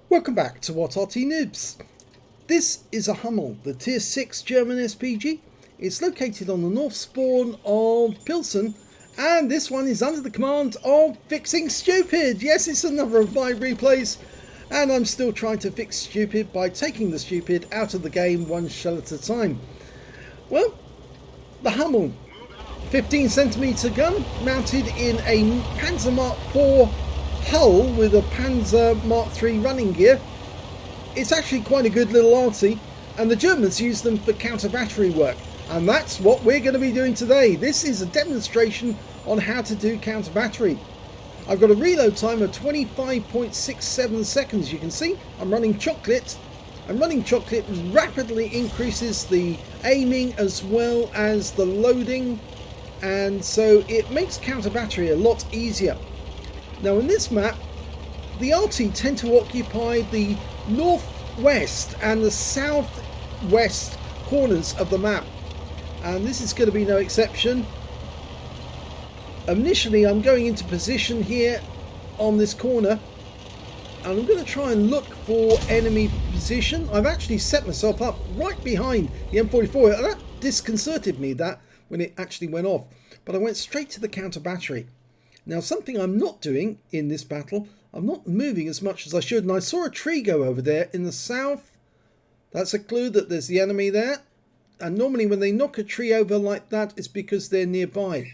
Welcome back to What Arty Noobs. This is a Hummel, the Tier 6 German SPG. It's located on the north spawn of Pilsen, and this one is under the command of Fixing Stupid. Yes, it's another of my replays, and I'm still trying to fix Stupid by taking the Stupid out of the game one shell at a time. Well, the Hummel 15cm gun mounted in a Panzer Mark IV hull with a Panzer Mark III running gear. It's actually quite a good little arty, and the Germans use them for counter battery work, and that's what we're going to be doing today. This is a demonstration on how to do counter battery. I've got a reload time of 25.67 seconds. You can see I'm running chocolate, and running chocolate rapidly increases the aiming as well as the loading, and so it makes counter battery a lot easier. Now in this map, the Arty tend to occupy the northwest and the southwest corners of the map, and this is going to be no exception. Initially I'm going into position here on this corner, and I'm going to try and look for enemy position. I've actually set myself up right behind the M44. That disconcerted me, that when it actually went off, but I went straight to the counter battery. Now, something I'm not doing in this battle, I'm not moving as much as I should, and I saw a tree go over there in the south. That's a clue that there's the enemy there, and normally when they knock a tree over like that, it's because they're nearby.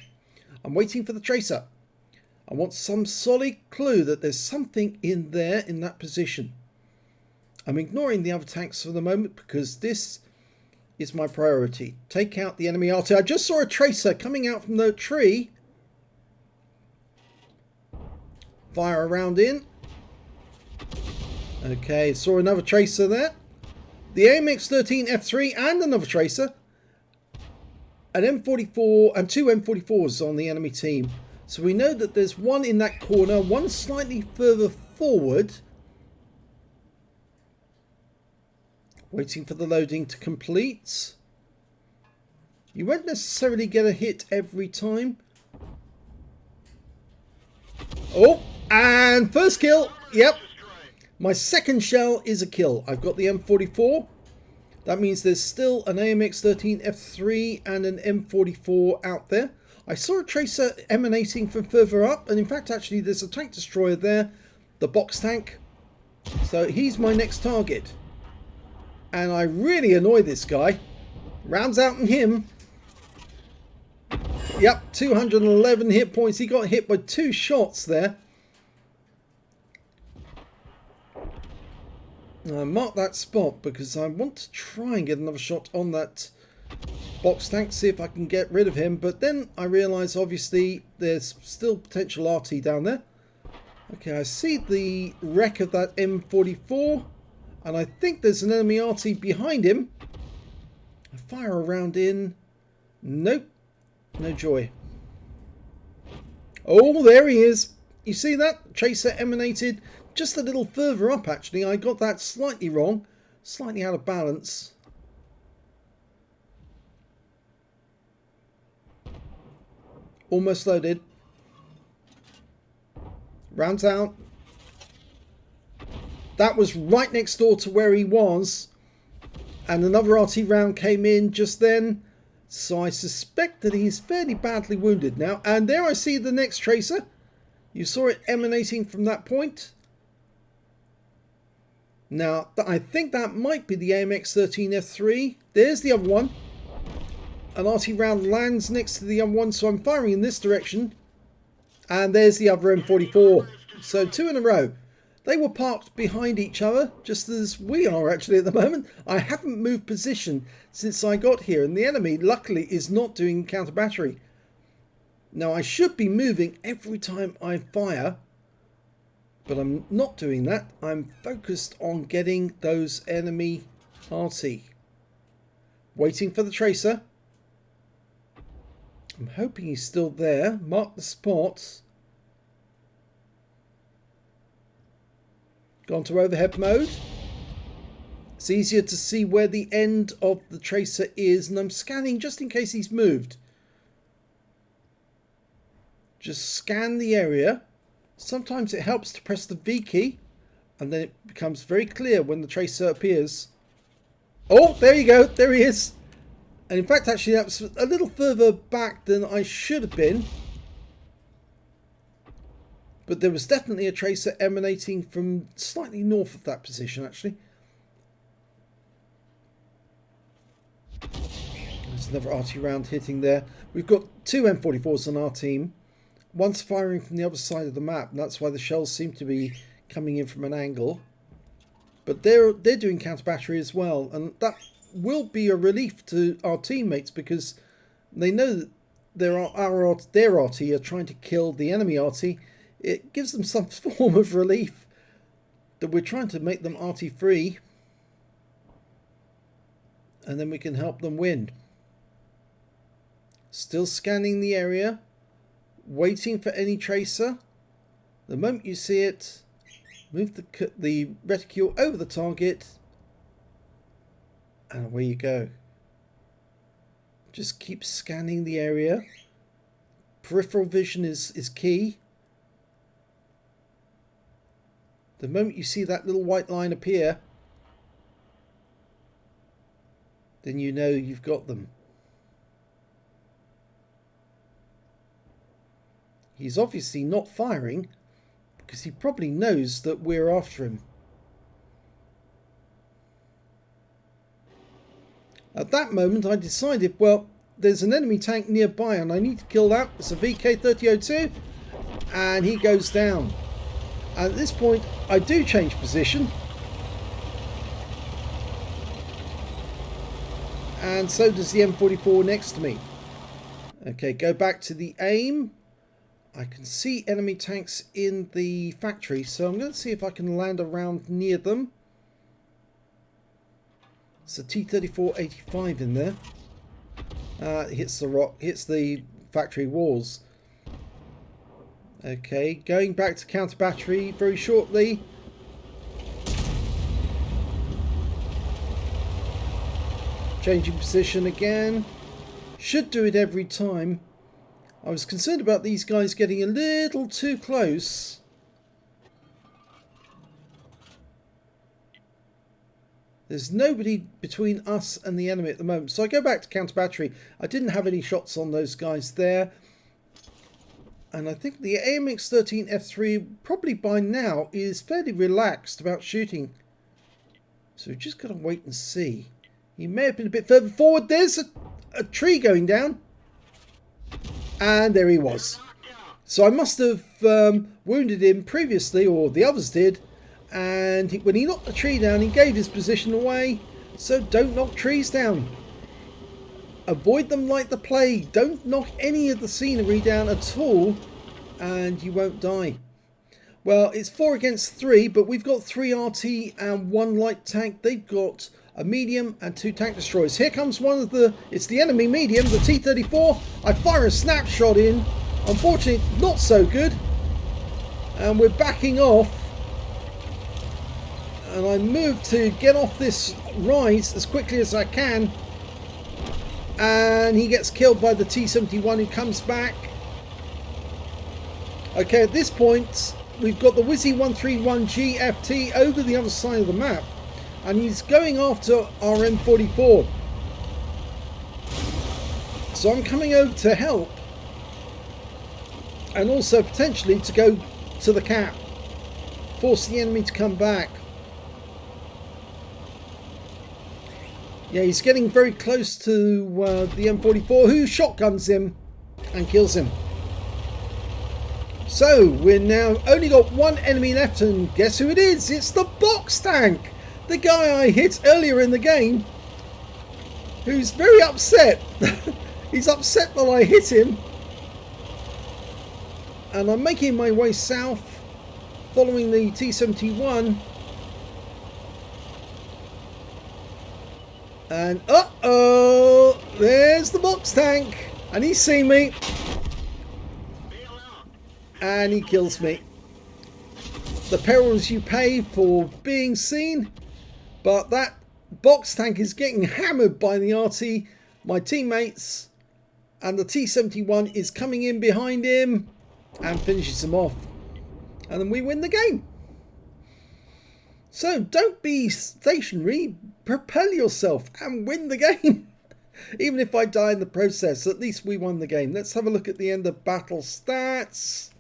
I'm waiting for the tracer. I want some solid clue that there's something in there in that position. I'm ignoring the other tanks for the moment because this is my priority. Take out the enemy Arty. I just saw a tracer coming out from the tree. Fire a round in. Okay, saw another tracer there. The AMX-13F3 and another tracer. An M44 and two M44s on the enemy team. So we know that there's one in that corner, one slightly further forward. Waiting for the loading to complete. You won't necessarily get a hit every time. Oh, and first kill. Yep. My second shell is a kill. I've got the M44. That means there's still an AMX-13F3 and an M44 out there. I saw a tracer emanating from further up, and in fact actually there's a tank destroyer there, the box tank. So he's my next target. And I really annoy this guy. Rounds out on him. Yep, 211 hit points. He got hit by two shots there. Mark that spot because I want to try and get another shot on that box tank, see if I can get rid of him. But then I realise obviously there's still potential Arty down there. Okay, I see the wreck of that M44, and I think there's an enemy Arty behind him. I fire a round in. Nope, no joy. Oh, there he is. You see that? Tracer emanated just a little further up actually. I got that slightly wrong, slightly out of balance. Almost loaded. Rounds out. That was right next door to where he was, and another Arty round came in just then, so I suspect that he's fairly badly wounded now. And there I see the next tracer. You saw it emanating from that point. Now I think that might be the AMX-13F3. There's the other one. An Arty round lands next to the other one, so I'm firing in this direction. And there's the other M44. So two in a row. They were parked behind each other, just as we are actually at the moment. I haven't moved position since I got here, and the enemy, luckily, is not doing counter battery. Now, I should be moving every time I fire, but I'm not doing that. I'm focused on getting those enemy Arty. Waiting for the tracer. I'm hoping he's still there. Mark the spots. Gone to overhead mode. It's easier to see where the end of the tracer is, and I'm scanning just in case he's moved. Just scan the area. Sometimes it helps to press the V key and then it becomes very clear when the tracer appears. Oh, there you go. There he is. And in fact, actually, that's a little further back than I should have been. But there was definitely a tracer emanating from slightly north of that position, actually. There's another Arty round hitting there. We've got 2 M44s on our team. One's firing from the other side of the map, and that's why the shells seem to be coming in from an angle. But they're doing counterbattery as well, and that will be a relief to our teammates because they know that their Arty are trying to kill the enemy Arty. It gives them some form of relief that we're trying to make them Arty free, and then we can help them win. Still scanning the area, waiting for any tracer. The moment you see it, move the reticule over the target, and away you go. Just keep scanning the area. Peripheral vision is key. The moment you see that little white line appear, then you know you've got them. He's obviously not firing because he probably knows that we're after him. At that moment I decided, well, there's an enemy tank nearby and I need to kill that. It's a VK3002 and he goes down. And at this point I do change position. And so does the M44 next to me. Okay, go back to the aim. I can see enemy tanks in the factory, so I'm going to see if I can land a round near them. It's a T-34-85 in there. Hits the factory walls. Okay, going back to counter battery very shortly. Changing position again. Should do it every time. I was concerned about these guys getting a little too close. There's nobody between us and the enemy at the moment. So I go back to counter battery. I didn't have any shots on those guys there. And I think the AMX-13F3 probably by now is fairly relaxed about shooting. So we've just got to wait and see. He may have been a bit further forward. There's a tree going down. And there he was. So I must have wounded him previously, or the others did. And when he knocked the tree down, he gave his position away. So don't knock trees down. Avoid them like the plague. Don't knock any of the scenery down at all, and you won't die. Well, it's 4 against 3, but we've got 3 RT and 1 light tank. They've got a medium and 2 tank destroyers. Here comes one of it's the enemy medium, the T-34. I fire a snapshot in. Unfortunately, not so good. And we're backing off. And I move to get off this rise as quickly as I can. And he gets killed by the T-71 who comes back. Okay, at this point, we've got the Wizzy 131 GFT over the other side of the map. And he's going after our M44. So I'm coming over to help. And also potentially to go to the cap. Force the enemy to come back. Yeah, he's getting very close to the M44, who shotguns him and kills him. So we're now only got 1 enemy left, and guess who it is? It's the box tank! The guy I hit earlier in the game, who's very upset. He's upset that I hit him. And I'm making my way south, following the T-71. And uh-oh, there's the box tank. And he's seen me. And he kills me. The perils you pay for being seen. But that box tank is getting hammered by the RT, my teammates. And the T-71 is coming in behind him and finishes him off. And then we win the game. So don't be stationary, propel yourself and win the game. Even if I die in the process, at least we won the game. Let's have a look at the end of battle stats.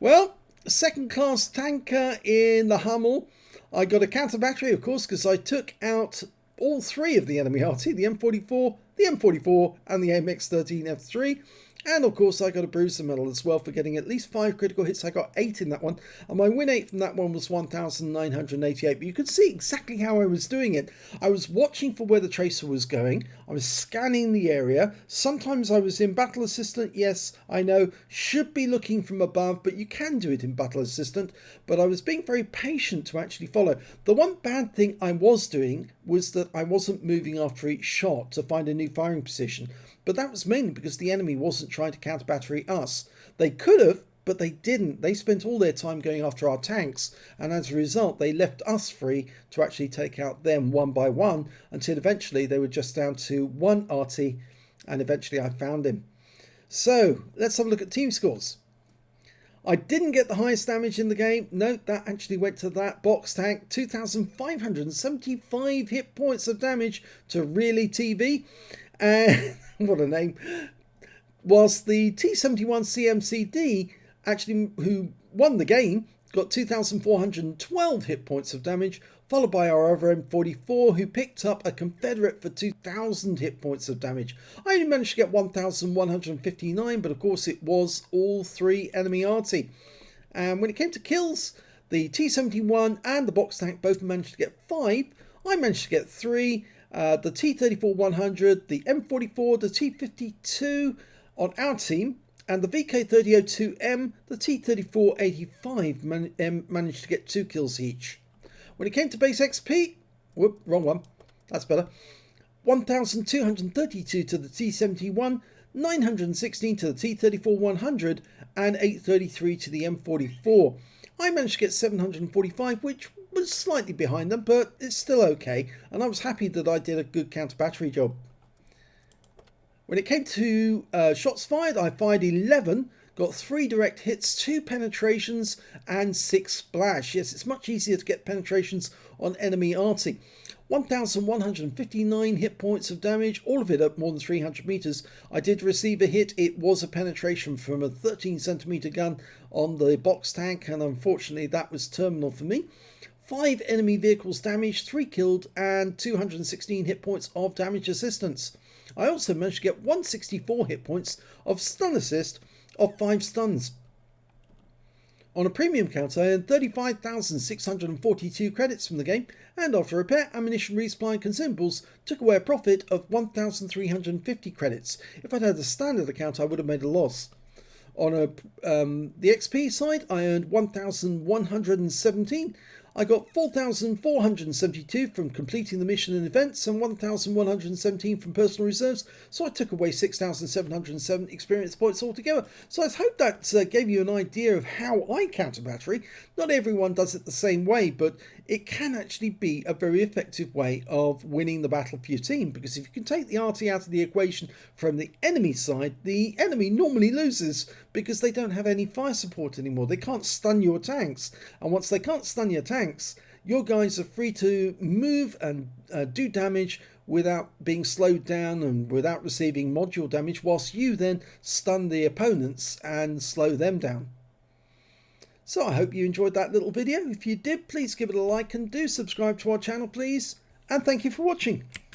Well, second class tanker in the Hummel. I got a counter battery, of course, because I took out all three of the enemy Arty, the M44, the M44 and the MX-13F3. And of course I got a bruiser medal as well for getting at least 5 critical hits. I got 8 in that one, and my win 8 from that one was 1,988. But you could see exactly how I was doing it. I was watching for where the tracer was going. I was scanning the area. Sometimes I was in Battle Assistant. Yes, I know, should be looking from above, but you can do it in Battle Assistant. But I was being very patient to actually follow. The one bad thing I was doing was that I wasn't moving after each shot to find a new firing position. But that was mainly because the enemy wasn't trying to counter battery us. They could have, but they didn't. They spent all their time going after our tanks, and as a result they left us free to actually take out them one by one, until eventually they were just down to one Arty, and eventually I found him. So let's have a look at team scores. I didn't get the highest damage in the game. No, that actually went to that box tank. 2,575 hit points of damage to Really TV. And what a name. Whilst the T71 CMCD, actually, who won the game, got 2,412 hit points of damage, followed by our other M44, who picked up a Confederate for 2,000 hit points of damage. I only managed to get 1,159, but of course it was all three enemy Arty. And when it came to kills, the T71 and the box tank both managed to get 5. I managed to get 3. The T34-100, the M44, the T52 on our team, and the VK3002M, the T34-85 managed to get 2 kills each. When it came to base XP, whoop, wrong one, that's better, 1,232 to the T71, 916 to the T34-100, and 833 to the M44. I managed to get 745, which was slightly behind them, but it's still okay, and I was happy that I did a good counter battery job. When it came to shots fired, I fired 11, got 3 direct hits, 2 penetrations and 6 splash. Yes, it's much easier to get penetrations on enemy Arty. 1,159 hit points of damage, all of it at more than 300 meters. I did receive a hit. It was a penetration from a 13 centimeter gun on the box tank, and unfortunately that was terminal for me. 5 enemy vehicles damaged, 3 killed, and 216 hit points of damage assistance. I also managed to get 164 hit points of stun assist of 5 stuns. On a premium count, I earned 35,642 credits from the game, and after repair, ammunition, resupply and consumables, took away a profit of 1,350 credits. If I'd had a standard account, I would have made a loss. On the XP side, I earned 1,117. I got 4,472 from completing the mission and events, and 1,117 from personal reserves, so I took away 6,707 experience points altogether. So I hope that gave you an idea of how I counter battery. Not everyone does it the same way, but it can actually be a very effective way of winning the battle for your team, because if you can take the Arty out of the equation from the enemy side, the enemy normally loses because they don't have any fire support anymore. They can't stun your tanks, and once they can't stun your tanks, your guys are free to move and do damage without being slowed down and without receiving module damage, whilst you then stun the opponents and slow them down. So I hope you enjoyed that little video. If you did, please give it a like and do subscribe to our channel, please. And thank you for watching.